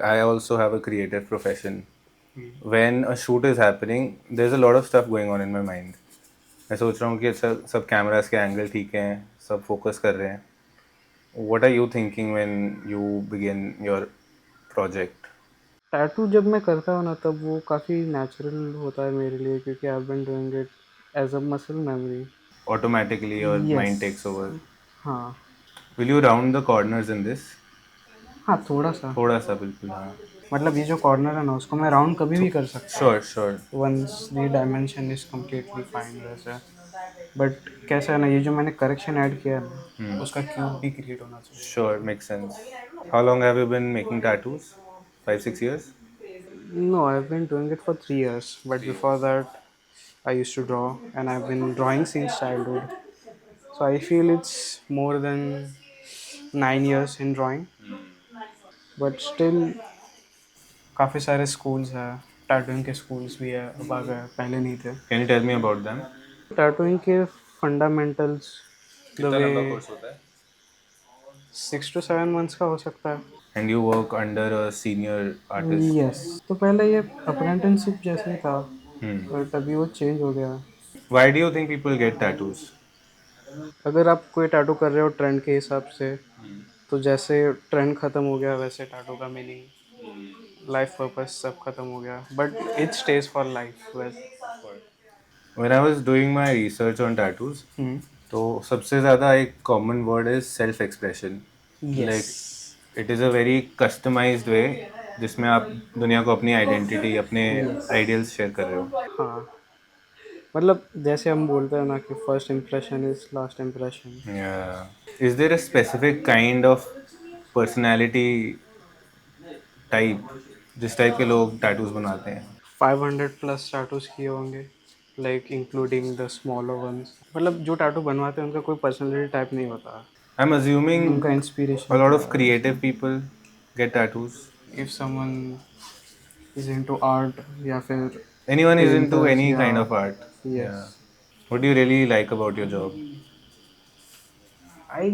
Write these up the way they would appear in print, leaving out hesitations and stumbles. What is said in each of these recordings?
I also have a creative profession. When a shoot is happening, there's a lot of stuff going on in my mind. मैं सोच रहा हूँ कि सब cameras के angle ठीक हैं, सब फोकस कर रहे हैं. What are you thinking when you begin your project? Tattoo जब मैं करता हूँ ना तब वो काफ़ी नेचुरल होता है मेरे लिए क्योंकि I have been doing it as a muscle memory. Automatically your yes. mind takes over. हाँ। Will you round the corners in this? हाँ थोड़ा सा। थोड़ा सा बिल्कुल हाँ. मतलब ये जो कॉर्नर है ना उसको मैं राउंड कभी भी कर सकता हूँ Sure, sure. Once the dimension is completely fine वैसे। बट कैसा है ना ये जो मैंने करेक्शन ऐड किया है ना उसका क्यूब भी क्रिएट होना चाहिए। Sure, makes sense. How long have you been making tattoos? 5, 6 years? No, I've been doing it for 3 years, but before that, I used to draw, and I've been drawing since childhood. So I feel it's more than 9 years in drawing, but still काफ़ी सारे schools हैं, tattooing के schools भी है, अब आ गए, पहले नहीं थे। Can you tell me about them? Tattooing के fundamentals, the कितना way लंबा कोर्स होता है? 6 to 7 months का हो सकता है। And you work under a senior artist? Yes. तो पहले ये अप्रेंटिसशिप जैसे ही था, बट अभी वो चेंज हो गया। Why do you think people get tattoos? अगर आप कोई टैटू कर रहे हो ट्रेंड के हिसाब से, तो जैसे ट्रेंड ख़त्म हो गया वैसे टैटू का मीनिंग, लाइफ पर्पस सब ख़त्म हो गया, but it stage for life वैसे। When I was doing my research on tattoos, तो सबसे ज़्यादा एक common word is self expression. Yes. Like it is a very customized way जिसमें आप दुनिया को अपनी आइडेंटिटी अपने यस। आइडियल्स शेयर कर रहे हो. हाँ। मतलब जैसे हम बोलते हैं ना कि first impression is last impression. Yeah. Is there a specific kind of personality type जिस टाइप के लोग tattoos बनाते हैं? 500+ टैटूज किए होंगे, like including the smaller once. मतलब जो टैटू बनवाते हैं उनका कोई पर्सनैलिटी टाइप नहीं होता, I'm उनका assuming a इंस्पिरेशन lot क्या of है। creative people get tattoos. If someone is into art या फिर Anyone is into painters any या। kind of art. Yes. Yeah. What do you really like about your job? I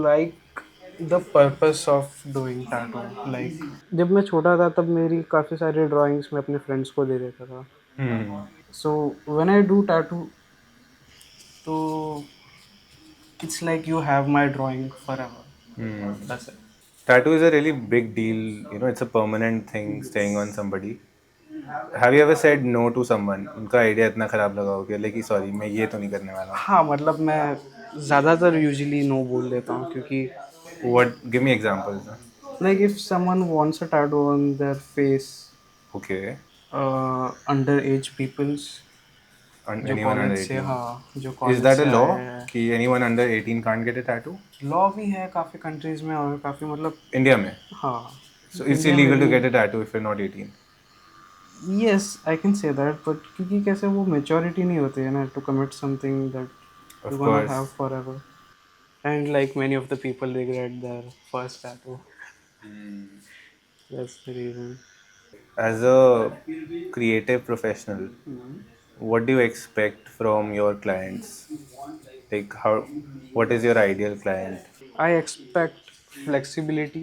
like the purpose of doing tattoo. Like जब मैं छोटा था तब मेरी काफ़ी सारी ड्राइंग्स मैं अपने फ्रेंड्स को दे देता था। Hmm. So when I do tattoo तो it's like you have my drawing for Hmm. Ever, that's it. Tattoo is a really big deal. You know, it's a permanent thing staying on somebody. Have you ever said no to someone? उनका idea इतना खराब लगा हो कि लेकिन sorry मैं ये तो नहीं करने वाला हूँ. हाँ मतलब मैं ज़्यादातर यूजुअली नो बोल देता हूँ क्योंकि What? Give me examples. Huh? Like if someone wants a tattoo on their face, Okay. Under age peoples जो Anyone under कॉलेज से, 18? हाँ जो Is कॉलेज that a से आए law? हैं। कि anyone under 18 can't get a tattoo? Law भी है काफ़ी कंट्रीज़ में और काफ़ी मतलब। India में. हाँ। So it's इंडिया में illegal to भी। get a tattoo if you're not 18. Yes I can say that, but क्योंकि कैसे वो मेच्योरिटी नहीं होती है ना to commit something that you Of gonna have course. Forever. And like many of the people regret their first tattoo, that's the reason. As a creative professional, what do you expect from your clients? Like how, what is your ideal client? I expect flexibility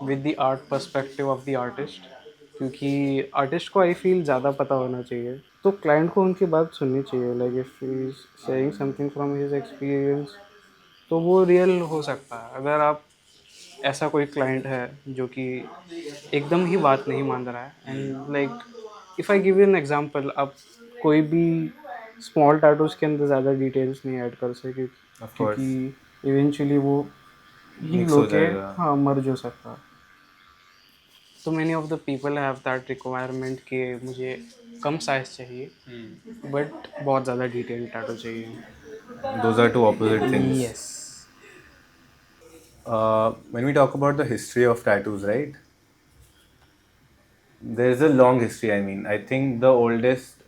with the art perspective of the artist, क्योंकि artist को I feel ज़्यादा पता होना चाहिए, तो client को उनकी बात सुननी चाहिए। Like if he is saying something from his experience तो वो रियल हो सकता है। अगर आप ऐसा कोई क्लाइंट है जो कि एकदम ही बात नहीं मान रहा है, and like if I give you an example, आप कोई भी स्मॉल टैटूज के अंदर ज़्यादा डिटेल्स नहीं ऐड कर सके Of क्योंकि course, इवेंचुअली वो हील mix हो होके, जाएगा. हाँ, मर्ज हो सकता है। तो many of the people have that requirement कि मुझे कम साइज चाहिए बट बहुत ज़्यादा डिटेल टैटू चाहिए। Those are two opposite things. Yes. When we talk about the history of tattoos, right? There's a long history. I mean, I think the oldest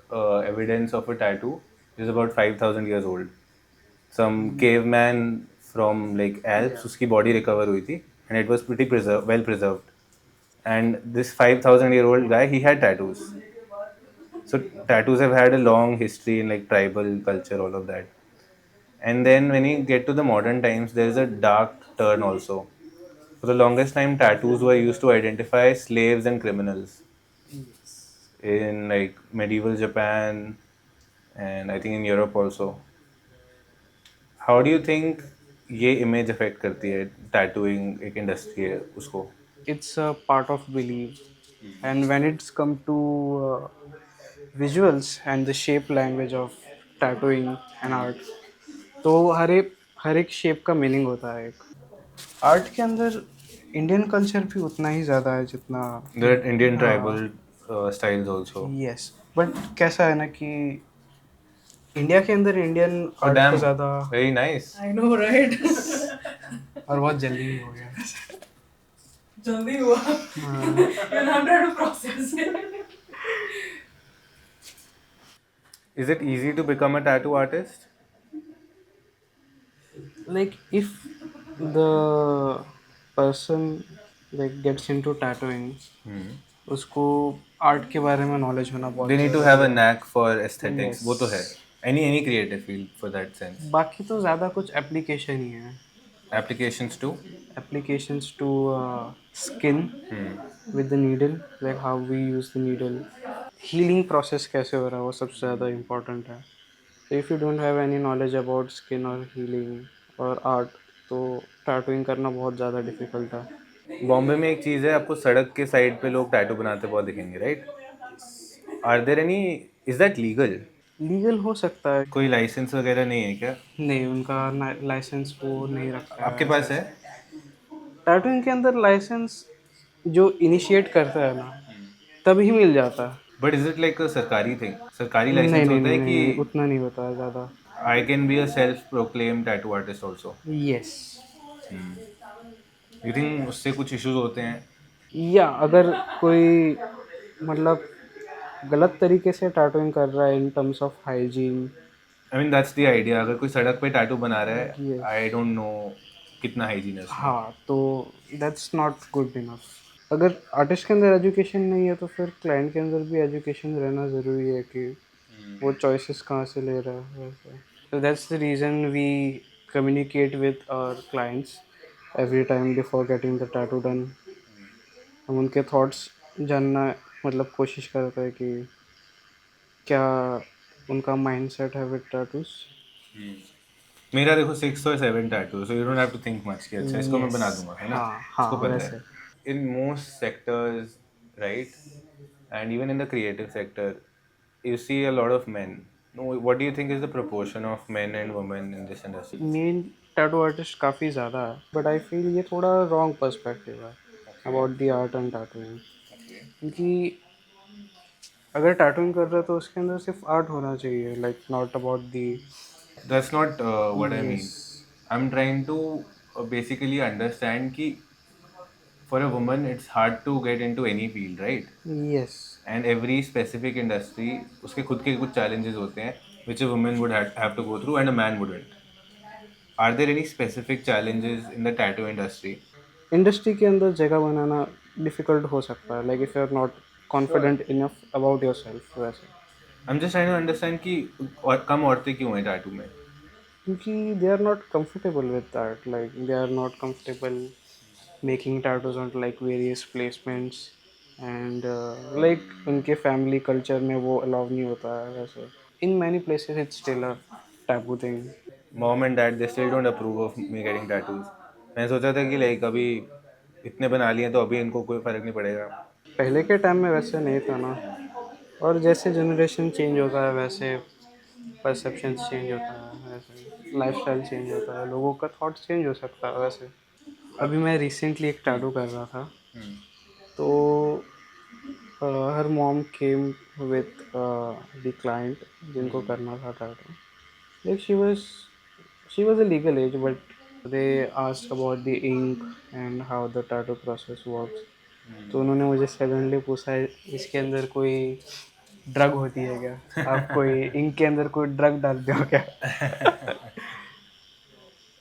evidence of a tattoo is about 5,000 years old. Some caveman from like Alps, उसकी body recover हुई थी, and it was pretty well preserved. And this 5,000-year-old guy, he had tattoos. So tattoos have had a long history in like tribal culture, all of that. And then when you get to the modern times, there is a dark turn also. For the longest time, tattoos were used to identify slaves and criminals in like medieval Japan and I think in Europe also. How do you think ये image affect करती है tattooing एक industry है उसको? It's a part of belief, and when it's come to visuals and the shape language of tattooing and art, तो हर एक shape का meaning होता है। एक आर्ट के अंदर इंडियन कल्चर भी उतना ही ज़्यादा है जितना। There are Indian हाँ। tribal styles also. Yes, but कैसा है ना कि इंडिया के अंदर इंडियन Oh आर्ट को damn, ज़्यादा। very nice. I know, right? और बहुत जल्दी ही हो गया। जल्दी हुआ. You'll have to process it. Is it easy to become a tattoo artist? Like if the person like gets into tattooing, उसको आर्ट के बारे में नॉलेज होना बहुत They need to have a knack for aesthetics. वो तो है. Yes. Any creative field for that sense. बाकी तो ज़्यादा कुछ एप्लीकेशन ही है। Applications too. Applications to skin with the needle, like how we use the needle. Healing process कैसे हो रहा है वो सबसे ज़्यादा इम्पोर्टेंट है। तो if you don't have any knowledge about skin और हीलिंग और आर्ट, तो टैटूइंग करना बहुत ज़्यादा डिफिकल्ट है। बॉम्बे में एक चीज़ है, आपको सड़क के साइड पे लोग टैटू बनाते बहुत दिखेंगे, right? Are there any, is that legal? Legal हो सकता है। कोई लाइसेंस वगैरह नहीं है क्या? नहीं, उनका लाइसेंस वो नहीं रखता है। आपके पास है? टैटूइंग के अंदर लाइसेंस जो इनिशिएट करता है ना, तभी मिल जाता है। बट इज इट लाइक सरकारी थिंग? सरकारी नहीं लाइसेंस नहीं होता नहीं है नहीं, कि उतना नहीं होता है ज़्यादा। I can be a self proclaim tattoo artist also? Yes. You think उससे कुछ इश्यूज होते हैं? या अगर कोई मतलब गलत तरीके से टैटूइंग कर रहा है in terms of hygiene. I mean that's the idea, अगर कोई सड़क पे टैटू बना रहा है, Yes. आई डोंट नो कितना हाइजीन है उसमें. हाँ, तो दैट्स नॉट गुड इनफ। अगर आर्टिस्ट के अंदर एजुकेशन नहीं है तो फिर क्लाइंट के अंदर भी एजुकेशन रहना ज़रूरी है कि वो चॉइसेस कहाँ से ले रहा है वैसे। So that's the reason we communicate with our clients every time before getting the tattoo done. हम उनके थॉट्स जानना मतलब कोशिश करते हैं कि क्या उनका माइंडसेट है विद टैटूज। मेरा देखो 6 और 7 tattoo, so you don't have to think much कि अच्छा इसको मैं बना दूंगा, है ना? हाँ हाँ, इसको पता वैसे। है. In most sectors, right, and even in the creative sector, you see a lot of men. What do you think is the proportion of men and women in this industry? Main tattoo artist काफ़ी ज़्यादा है, but I feel ये थोड़ा wrong perspective है about the art and tattooing. क्योंकि अगर tattooing कर रहे हो तो उसके अंदर सिर्फ आर्ट होना चाहिए, like not about the. That's not what I mean. Yes. I'm trying to basically understand कि for a woman it's hard to get into any field, right? Yes. And every specific industry उसके खुद के कुछ challenges होते हैं which a woman would have to go through and a man wouldn't. Are there any specific challenges in the tattoo industry? Industry के अंदर जगह बनाना डिफ़िकल्ट हो सकता है, like if you are not confident enough about yourself वैसे। I'm just trying to understand कि और कम औरतें क्यों हैं टैटू में? क्योंकि they are not comfortable with that, like they are not comfortable making tattoos on like various placements and like उनके family culture में वो अलाउ नहीं होता है वैसे। In many places it's still a taboo thing. Mom and dad they still don't approve of me getting tattoos. मैं सोचा था कि लाइक अभी इतने बना लिए तो अभी इनको कोई फर्क नहीं पड़ेगा. पहले के टाइम में वैसे नहीं था ना, और जैसे जनरेशन चेंज होता है वैसे परसेप्शंस चेंज होता है, वैसे लाइफस्टाइल चेंज होता है, लोगों का थॉट चेंज हो सकता है वैसे। अभी मैं रिसेंटली एक टैटू कर रहा था, तो हर mom came with the client जिनको करना था टैटू। Like she was a legal age, but they asked about the ink and how the tattoo process works. तो उन्होंने मुझे सडनली पूछा, इसके अंदर कोई ड्रग होती है क्या? आप कोई इंक के अंदर कोई ड्रग डालते हो क्या?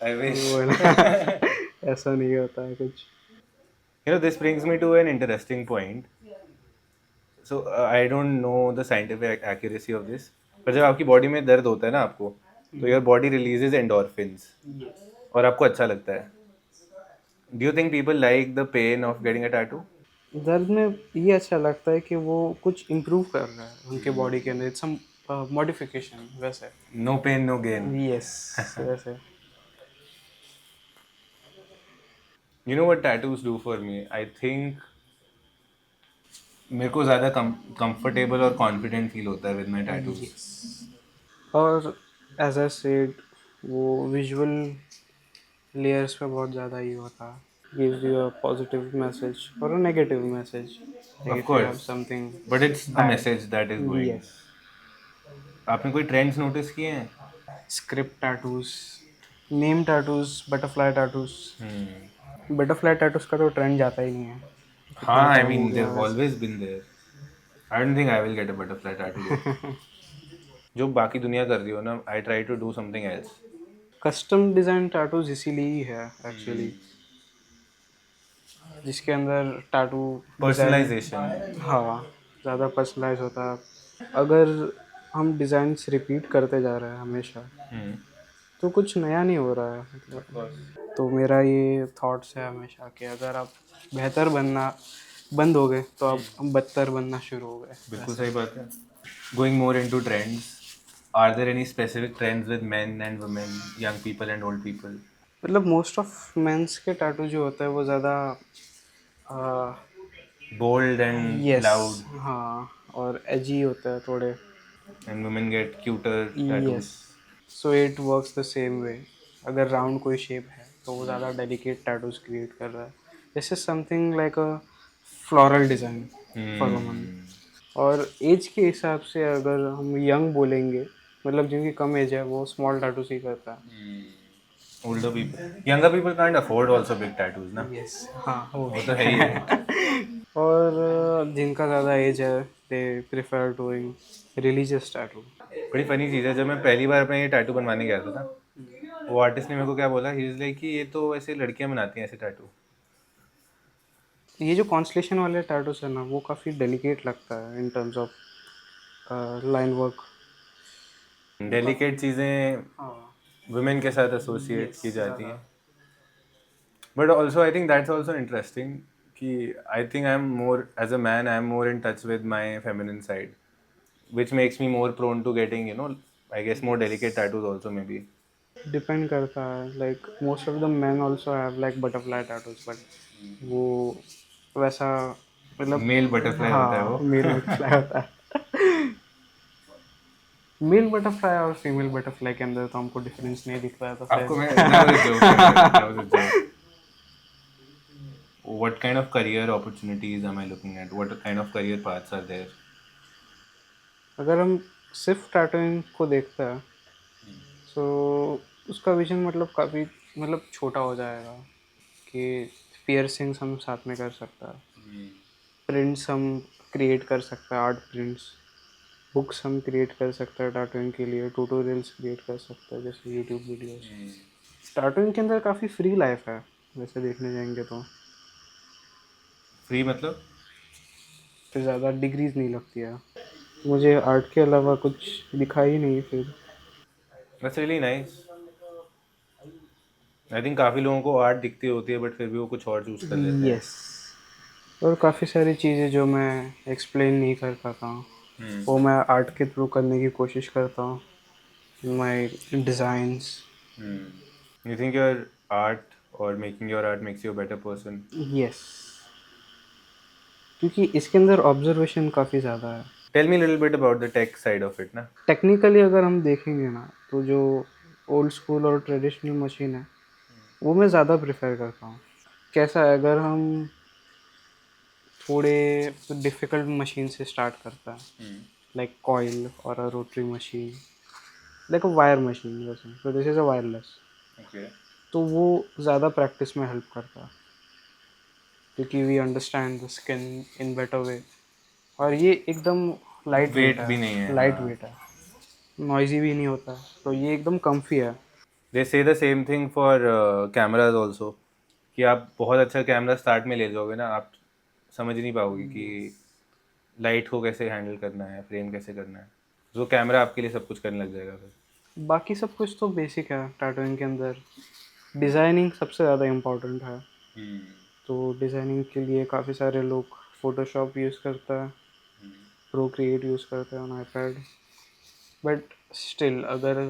I wish. वो ना, ऐसा नहीं होता है कुछ। You know, this brings me to an interesting point. So I don't know the scientific accuracy of this. पर जब आपकी बॉडी में दर्द होता है ना आपको, तो योर बॉडी रिलीजेज एंडोर्फिन्स और आपको अच्छा लगता है. Do you think people like the pain of getting a tattoo? दर्द में ये अच्छा लगता है कि वो कुछ इम्प्रूव कर रहा है उनके बॉडी के अंदर, इट्स सम मॉडिफिकेशन वैसे। No pain, no gain. Yes वैसे। You know what tattoos do for me? I think मेरे को ज़्यादा कंफर्टेबल और कॉन्फिडेंट फील होता है विद माई टैटूज। यस, और एज आई सेड वो विजुअल लेयर्स पे बहुत ज़्यादा ये होता है, gives you a positive message or a negative message, like of if you have course, something but it's a bad। Message that is going. Yes, आपने कोई ट्रेंड्स नोटिस किए हैं? script tattoos, name tattoos, butterfly tattoos। हम्म। Butterfly tattoos का तो trend जाता ही नहीं है, हाँ, कितना आई टाइम हो मीन गया देव वैसे। Always been there. I don't think I will get a butterfly tattoo though. जो बाकी दुनिया कर रही हो ना, I try to do something else. Custom design tattoos इसीलिए ही है एक्चुअली, जिसके अंदर टैटू डिज़ाइन, पर्सनलाइजेशन। हाँ, ज़्यादा पर्सनलाइज होता है। अगर हम डिज़ाइंस रिपीट करते जा रहे हैं हमेशा, हम्म। तो कुछ नया नहीं हो रहा है ऑफ मतलब। कोर्स। तो मेरा ये थॉट्स है हमेशा कि अगर आप बेहतर बनना बंद हो गए तो आप बदतर बनना शुरू हो गए बिल्कुल वैसे। सही बात है। Going more into trends, are there any specific trends with men and women, young people and old people? मतलब मोस्ट ऑफ मेंस के टैटू जो होता है वो ज़्यादा बोल्ड एंड यस, लाउड, हाँ, और एजी होता है थोड़े। And women get cuter yes, tattoos. So it works the same way. अगर राउंड कोई शेप है तो वो ज़्यादा डेलिकेट टैटूज क्रिएट कर रहा है, this is something like a floral design for woman. और एज के हिसाब से अगर हम यंग बोलेंगे, मतलब जिनकी कम एज है वो स्मॉल टैटूज ही करता है। Older people, younger people can't afford also big tattoos ना। यस, हाँ, वो वो भी तो है ही है। और जिनका ज़्यादा एज है they prefer doing religious tattoo. बड़ी फनी चीज़ है, जब मैं पहली बार अपना ये टैटू बनवाने गया था ना, वो आर्टिस्ट ने मेरे को क्या बोला, ही इज़ लाइक कि ये तो ऐसे लड़कियां बनाती हैं ऐसे टैटू। ये जो कॉन्स्टलेशन वाले टैटूज है ना वो काफ़ी डेलिकेट लगता है in terms of line work. Delicate चीज़ें हाँ, वुमेन के साथ एसोसिएट यस, की जाती ज़्यादा। हैं। But also I think that's also interesting कि I think I am more as a man, I am more in touch with my feminine side, which makes me more prone to getting, I guess more yes, delicate tattoos also maybe. Depend करता है, like most of the man also have like butterfly tattoos, but वो वैसा मतलब, Male butterfly होता है हाँ, वो। Mail butterfly होता है। मेल बटरफ्लाई और फीमेल बटरफ्लाई के अंदर तो हमको डिफरेंस नहीं दिख रहा है तो आपको मैं that was a joke that was a joke. फिर What kind of career opportunities am I looking at? What kind of career paths are there? अगर हम सिर्फ टैटूइंग को देखते हैं तो उसका विजन मतलब काफ़ी मतलब छोटा हो जाएगा कि पियर्सिंग्स हम साथ में कर सकते हैं, प्रिंट्स हम क्रिएट कर सकते हैं, आर्ट प्रिंट्स, बुक्स हम क्रिएट कर सकते हैं टैटूइंग के लिए, ट्यूटोरियल्स क्रिएट कर सकते हैं जैसे यूट्यूब वीडियोस। टैटूइंग के अंदर काफ़ी फ्री लाइफ है वैसे देखने जाएंगे तो। फ्री मतलब? फिर ज़्यादा डिग्रीज नहीं लगती है, मुझे आर्ट के अलावा कुछ दिखा ही नहीं फिर। That's really nice. I think काफ़ी लोगों को आर्ट दिखती होती है बट फिर भी वो कुछ और चूज कर लेते हैं। यस, और काफ़ी सारी चीज़ें जो मैं एक्सप्लेन नहीं कर पाता हूँ वो मैं आर्ट के थ्रू करने की कोशिश करता हूँ, माई designs. You think your art or making your art makes you a better person? Yes, क्योंकि इसके अंदर ऑब्जर्वेशन काफ़ी ज़्यादा है। Tell me a little bit about the tech side of it ना। टेक्निकली अगर हम देखेंगे ना तो जो ओल्ड स्कूल और ट्रेडिशनल मशीन है वो मैं ज़्यादा प्रेफर करता हूँ। कैसा है, अगर हम थोड़े डिफ़िकल्ट मशीन से स्टार्ट करता है, लाइक कॉइल और a rotary machine, like a wire machine वैसे, तो this is a wireless, Okay. तो वो ज़्यादा प्रैक्टिस में हेल्प करता है क्योंकि we understand the skin in better way. और ये एकदम लाइट वेट वेट है, भी नहीं है, लाइट हाँ। वेट है, नॉइजी भी नहीं होता, तो ये एकदम कम्फी है। दे से the same thing for cameras also, कि आप बहुत अच्छा कैमरा स्टार्ट में ले जाओगे ना, आप समझ नहीं पाओगे कि लाइट को कैसे हैंडल करना है, फ्रेम कैसे करना है। जो कैमरा आपके लिए सब कुछ करने लग जाएगा फिर। बाकी सब कुछ तो बेसिक है टैटूइंग के अंदर, डिज़ाइनिंग सबसे ज़्यादा इम्पोर्टेंट है। तो डिज़ाइनिंग के लिए काफ़ी सारे लोग फ़ोटोशॉप यूज़ करता है, प्रोक्रिएट यूज़ करते हैं ऑन आईपैड। बट स्टिल अगर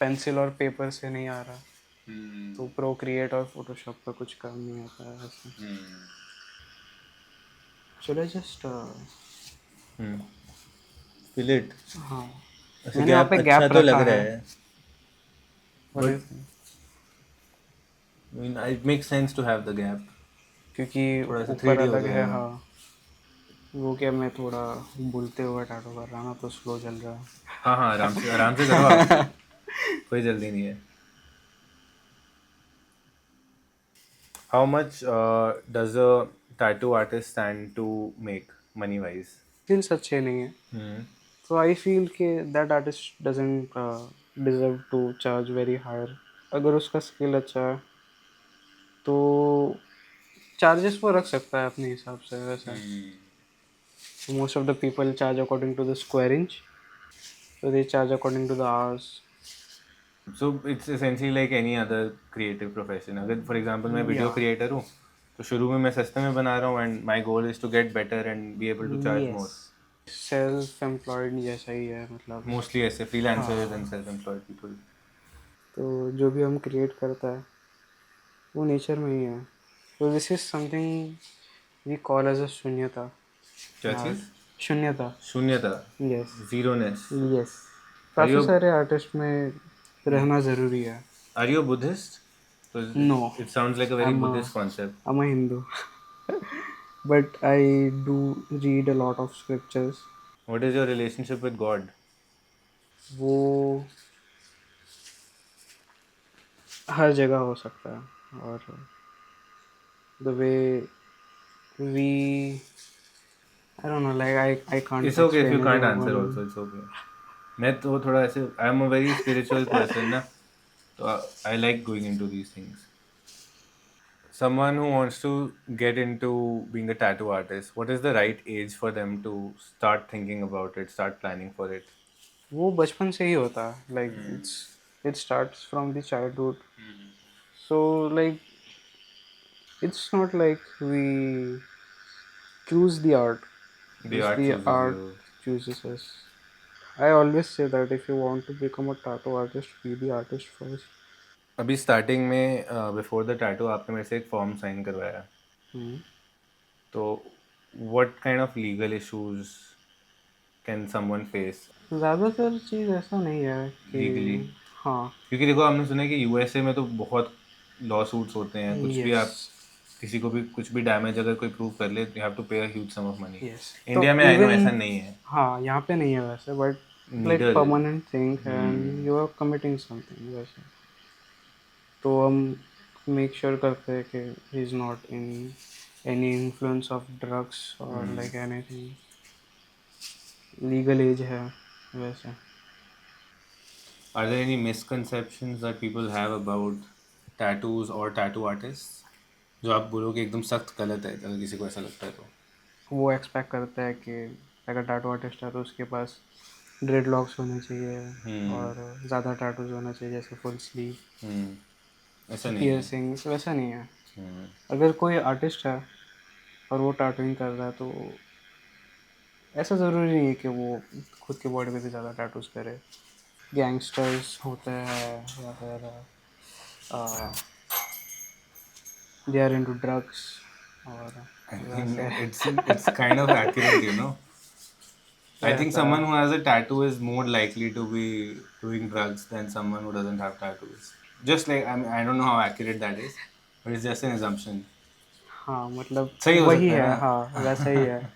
पेंसिल और पेपर से नहीं आ रहा तो प्रोक्रिएट और फोटोशॉप का कुछ काम नहीं आता है ऐसे। चलो जस्ट फिल इट। हाँ, ऐसे मैंने वहाँ गैप पे अच्छा गैप तो लग रखा रहा है। है, और but I mean, it makes sense to have the gap. क्योंकि थोड़ा सा ऊपर 3D हो अलग है, जाएगा। हाँ। वो क्या, मैं थोड़ा बोलते हुए टाटो कर रहा ना तो स्लो चल रहा हाँ हाँ, आराम से करो आप, है। कोई जल्दी नहीं है। How much does a tattoo artist stand to make money wise? Skills अच्छे नहीं है तो आई फील कि that artist doesn't deserve to charge very higher. अगर उसका स्किल अच्छा है तो चार्जेस वो रख सकता है अपने हिसाब से वैसा। Most of the people charge according to the square inch, so they charge according to the hours. So it's essentially like any other creative profession. अगर for example मैं video Yeah. creator हूँ, तो शुरू में मैं सस्ते में बना रहा हूँ and my goal is to get better and be able to charge Yes. more. Self employed जैसा ही है मतलब। Mostly ऐसे freelancers and हाँ, self-employed people. तो जो भी हम क्रिएट करता है वो नेचर में ही है। तो this is something we call as a shunyata क्या इन चीज़? Art. Shunyata. Shunyata, yes. Zeroness. Yes, Are काफ़ी you सारे आर्टिस्ट में रहना ज़रूरी है। are you a Buddhist? Because no, it sounds like a very I'm a Buddhist concept. I'm a Hindu, but I do read a lot of scriptures. What is your relationship with God? वो हर जगह हो सकता है और the way we, I don't know, like I can't It's okay if you explain it can't in answer also, one. it's okay. मैं तो थोड़ा ऐसे I am a very spiritual person ना, तो I like going into these things. Someone who wants to get into being a tattoo artist, what is the right age for them to start thinking about it, start planning for it? वो बचपन से ही होता है, like it starts from the childhood. So like it's not like we choose the art, The it's art the chooses art you. chooses us. I always say that if you want to become a tattoo artist, be the artist first. अभी starting में before the tattoo आपने मेरे से एक form sign करवाया, हम्म। तो what kind of legal issues can someone face ज़्यादातर चीज़ ऐसा नहीं है कि, लीगली? हाँ। क्योंकि देखो आपने सुना है कि यूएसए में तो बहुत लॉ सूट्स होते हैं, कुछ भी यस। आप किसी को भी कुछ भी डैमेज अगर कोई प्रूव कर ले, यू हैव टू पे a huge sum of money. Yes, तो इंडिया में आई नो इवन, ऐसा नहीं है। हाँ यहाँ पे नहीं है वैसे, but like needle. Permanent thing and you are committing something वैसे, तो हम मेक श्योर करते हैं कि he is not in any influence of drugs और लाइक एनीथिंग, लीगल एज है वैसे। Are there any misconceptions that people have about tattoos or tattoo artists जो आप बोलो कि एकदम सख्त गलत है, अगर किसी को ऐसा लगता है तो? वो एक्सपेक्ट करता है कि अगर टैटू आर्टिस्ट है तो उसके पास ड्रेड लॉक्स होने चाहिए और ज़्यादा टैटूज होना चाहिए, जैसे फुल स्लीव, ऐसा नहीं है। पियर्सिंग्स, वैसा नहीं है। अगर कोई आर्टिस्ट है और वो टैटूइंग कर रहा है तो ऐसा ज़रूरी नहीं है कि वो खुद के बॉडी पे भी ज़्यादा टैटूज करे। गैंगस्टर्स होते हैं या फिर दे आर इनटू ड्रग्स और I वैसे mean, it's kind of accurate, you know. I think रहता someone है। who has a tattoo is more likely to be doing drugs than someone who doesn't have tattoos. Just like, I mean, I don't know how accurate that is, but it's just an assumption. हाँ मतलब सही हो वही सकता है है, हाँ वैसा ही ना? है।